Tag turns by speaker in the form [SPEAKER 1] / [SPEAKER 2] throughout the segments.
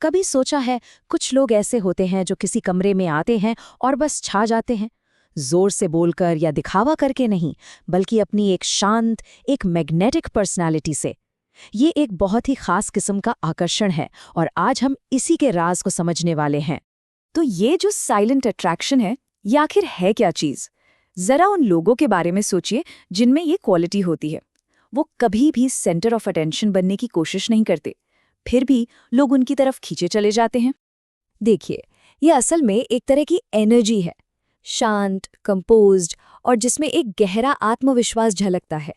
[SPEAKER 1] कभी सोचा है, कुछ लोग ऐसे होते हैं जो किसी कमरे में आते हैं और बस छा जाते हैं, जोर से बोलकर या दिखावा करके नहीं, बल्कि अपनी एक शांत, एक मैग्नेटिक पर्सनालिटी से। ये एक बहुत ही खास किस्म का आकर्षण है और आज हम इसी के राज को समझने वाले हैं।
[SPEAKER 2] तो ये जो साइलेंट अट्रैक्शन है, ये आखिर है क्या चीज? जरा उन लोगों के बारे में सोचिए जिनमें ये क्वालिटी होती है। वो कभी भी सेंटर ऑफ अटेंशन बनने की कोशिश नहीं करते, फिर भी लोग उनकी तरफ खींचे चले जाते हैं। देखिए, ये असल में एक तरह की एनर्जी है, शांत, कंपोज्ड और जिसमें एक गहरा आत्मविश्वास झलकता है।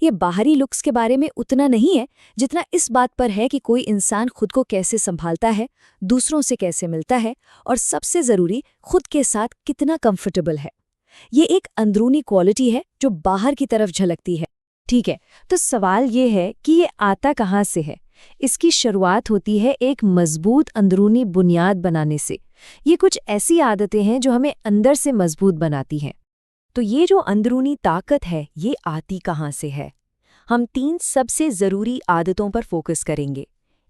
[SPEAKER 2] ये बाहरी लुक्स के बारे में उतना नहीं है जितना इस बात पर है कि कोई इंसान खुद को कैसे संभालता है, दूसरों से कैसे मिलता है और सबसे जरूरी खुद के साथ कितना कंफर्टेबल है। ये एक अंदरूनी क्वालिटी है जो बाहर की तरफ झलकती है। ठीक है, तो सवाल ये है कि ये आता कहाँ से है? इसकी शुरुआत होती है एक मजबूत अंदरूनी बुनियाद बनाने से। ये कुछ ऐसी आदतें हैं जो हमें अंदर से मजबूत बनाती हैं। तो ये जो अंदरूनी ताकत है, ये आती कहाँ से है? हम 3 सबसे ज़रूरी आदतों पर फोकस करेंगे।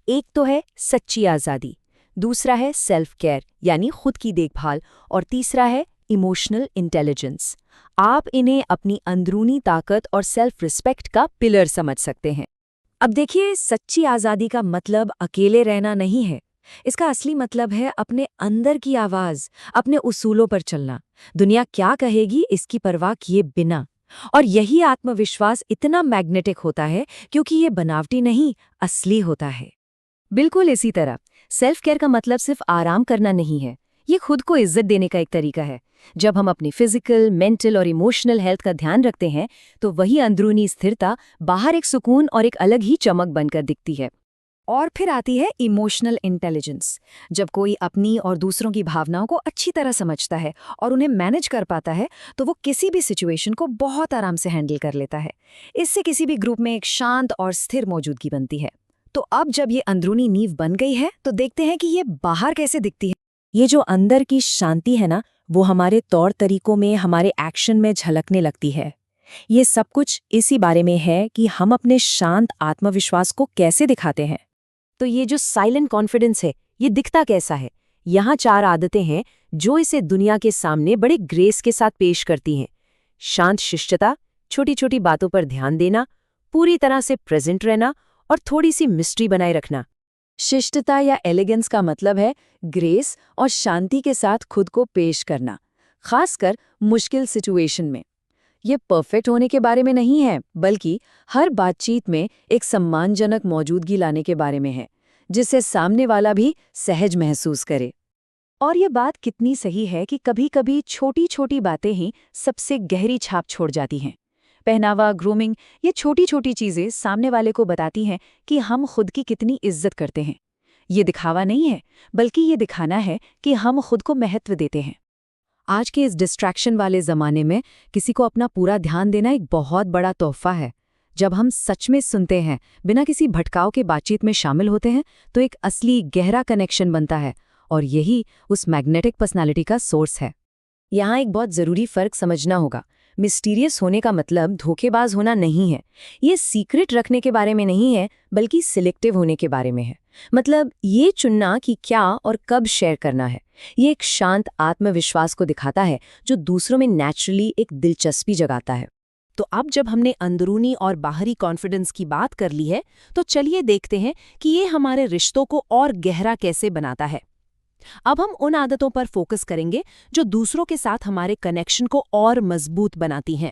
[SPEAKER 2] एक तो है सच्ची आज़ादी, दूसरा है सेल्फ केयर यानी खुद की देखभाल, और तीसरा है इमोशनल इंटेलिजेंस। आप इन्हें अपनी अंदरूनी ताकत और सेल्फ रिस्पेक्ट का पिलर समझ सकते हैं। अब देखिए, सच्ची आज़ादी का मतलब अकेले रहना नहीं है। इसका असली मतलब है अपने अंदर की आवाज़, अपने उसूलों पर चलना, दुनिया क्या कहेगी इसकी परवाह किए बिना। और यही आत्मविश्वास इतना मैग्नेटिक होता है क्योंकि ये बनावटी नहीं, असली होता है। बिल्कुल इसी तरह सेल्फ केयर का मतलब सिर्फ आराम करना नहीं है, ये खुद को इज्जत देने का एक तरीका है। जब हम अपनी फिजिकल, मेंटल और इमोशनल हेल्थ का ध्यान रखते हैं तो वही अंदरूनी स्थिरता बाहर एक सुकून और एक अलग ही चमक बनकर दिखती है। और फिर आती है इमोशनल इंटेलिजेंस। जब कोई अपनी और दूसरों की भावनाओं को अच्छी तरह समझता है और उन्हें मैनेज कर पाता है तो वो किसी भी सिचुएशन को बहुत आराम से हैंडल कर लेता है। इससे किसी भी ग्रुप में एक शांत और स्थिर मौजूदगी बनती है। तो अब जब ये अंदरूनी नींव बन गई है तो देखते हैं कि ये बाहर कैसे दिखती है। ये जो अंदर की शांति है ना, वो हमारे तौर तरीकों में, हमारे एक्शन में झलकने लगती है। ये सब कुछ इसी बारे में है कि हम अपने शांत आत्मविश्वास को कैसे दिखाते हैं। तो ये जो साइलेंट कॉन्फिडेंस है, ये दिखता कैसा है? यहाँ 4 आदतें हैं जो इसे दुनिया के सामने बड़े ग्रेस के साथ पेश करती हैं। शांत शिष्टता, छोटी छोटी बातों पर ध्यान देना, पूरी तरह से प्रेजेंट रहना और थोड़ी सी मिस्ट्री बनाए रखना। शिष्टता या एलिगेंस का मतलब है ग्रेस और शांति के साथ खुद को पेश करना, खासकर मुश्किल सिचुएशन में। ये परफेक्ट होने के बारे में नहीं है, बल्कि हर बातचीत में एक सम्मानजनक मौजूदगी लाने के बारे में है, जिससे सामने वाला भी सहज महसूस करे। और ये बात कितनी सही है कि कभी-कभी छोटी-छोटी बातें ही सबसे गहरी छाप छोड़ जाती हैं। पहनावा, ग्रूमिंग, ये छोटी-छोटी चीज़ें सामने वाले को बताती हैं कि हम खुद की कितनी इज्जत करते हैं। ये दिखावा नहीं है, बल्कि ये दिखाना है कि हम खुद को महत्व देते हैं। आज के इस डिस्ट्रैक्शन वाले ज़माने में किसी को अपना पूरा ध्यान देना एक बहुत बड़ा तोहफा है। जब हम सच में सुनते हैं, बिना किसी भटकाव के बातचीत में शामिल होते हैं, तो एक असली गहरा कनेक्शन बनता है और यही उस मैग्नेटिक पर्सनालिटी का सोर्स है। यहाँ एक बहुत ज़रूरी फ़र्क समझना होगा। मिस्टीरियस होने का मतलब धोखेबाज होना नहीं है। ये सीक्रेट रखने के बारे में नहीं है, बल्कि सिलेक्टिव होने के बारे में है। मतलब ये चुनना कि क्या और कब शेयर करना है। ये एक शांत आत्मविश्वास को दिखाता है जो दूसरों में नेचुरली एक दिलचस्पी जगाता है। तो अब जब हमने अंदरूनी और बाहरी कॉन्फिडेंस की बात कर ली है, तो चलिए देखते हैं कि ये हमारे रिश्तों को और गहरा कैसे बनाता है। अब हम उन आदतों पर फोकस करेंगे जो दूसरों के साथ हमारे कनेक्शन को और मजबूत बनाती हैं।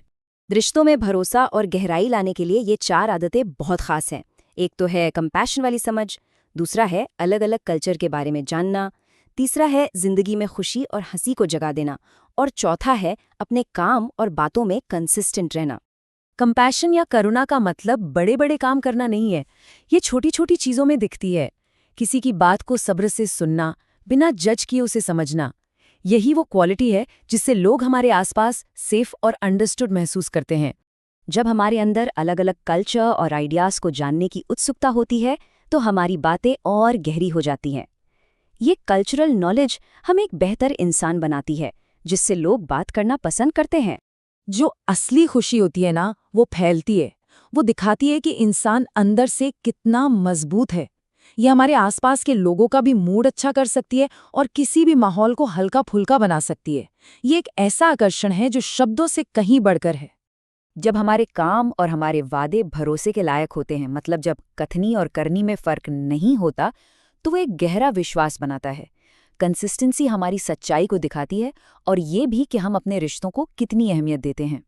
[SPEAKER 2] रिश्तों में भरोसा और गहराई लाने के लिए ये 4 आदतें बहुत खास हैं। एक तो है कंपैशन वाली समझ, दूसरा है अलग अलग कल्चर के बारे में जानना, तीसरा है जिंदगी में खुशी और हंसी को जगा देना, और चौथा है अपने काम और बातों में कंसिस्टेंट रहना। कंपैशन या करुणा का मतलब बड़े बड़े काम करना नहीं है, ये छोटी छोटी चीज़ों में दिखती है। किसी की बात को सब्र से सुनना, बिना जज किए उसे समझना, यही वो क्वालिटी है जिससे लोग हमारे आसपास सेफ और अंडरस्टूड महसूस करते हैं। जब हमारे अंदर अलग अलग कल्चर और आइडियाज़ को जानने की उत्सुकता होती है तो हमारी बातें और गहरी हो जाती हैं। ये कल्चरल नॉलेज हमें एक बेहतर इंसान बनाती है, जिससे लोग बात करना पसंद करते हैं। जो असली खुशी होती है ना, वो फैलती है। वो दिखाती है कि इंसान अंदर से कितना मजबूत है।
[SPEAKER 1] ये हमारे आसपास के लोगों का भी मूड अच्छा कर सकती है और किसी भी माहौल को हल्का फुल्का बना सकती है। ये एक ऐसा आकर्षण है जो शब्दों से कहीं बढ़कर है।
[SPEAKER 2] जब हमारे काम और हमारे वादे भरोसे के लायक होते हैं, मतलब जब कथनी और करनी में फर्क नहीं होता, तो वो एक गहरा विश्वास बनाता है। कंसिस्टेंसी हमारी सच्चाई को दिखाती है और ये भी कि हम अपने रिश्तों को कितनी अहमियत देते हैं।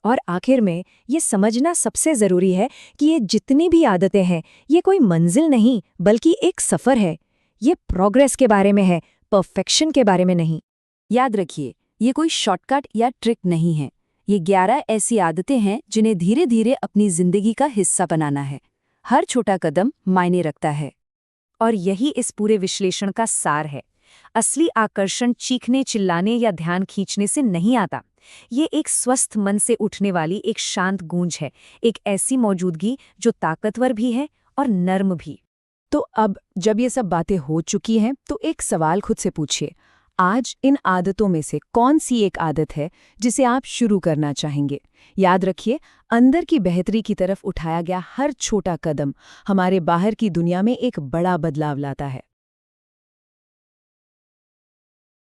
[SPEAKER 1] और आखिर में ये समझना सबसे ज़रूरी है कि ये जितनी भी आदतें हैं, ये कोई मंजिल नहीं बल्कि एक सफ़र है। ये प्रोग्रेस के बारे में है, परफेक्शन के बारे में नहीं।
[SPEAKER 2] याद रखिए, ये कोई शॉर्टकट या ट्रिक नहीं है। ये 11 ऐसी आदतें हैं जिन्हें धीरे धीरे अपनी जिंदगी का हिस्सा बनाना है। हर छोटा कदम मायने रखता है। और यही इस पूरे विश्लेषण का सार है। असली आकर्षण चीखने, चिल्लाने या ध्यान खींचने से नहीं आता। ये एक स्वस्थ मन से उठने वाली एक शांत गूंज है, एक ऐसी मौजूदगी जो ताकतवर भी है और नर्म भी।
[SPEAKER 1] तो अब जब ये सब बातें हो चुकी हैं, तो एक सवाल खुद से पूछिए, आज इन आदतों में से कौन सी एक आदत है जिसे आप शुरू करना चाहेंगे? याद रखिए, अंदर की बेहतरी की तरफ उठाया गया हर छोटा कदम हमारे बाहर की दुनिया में एक बड़ा बदलाव लाता है।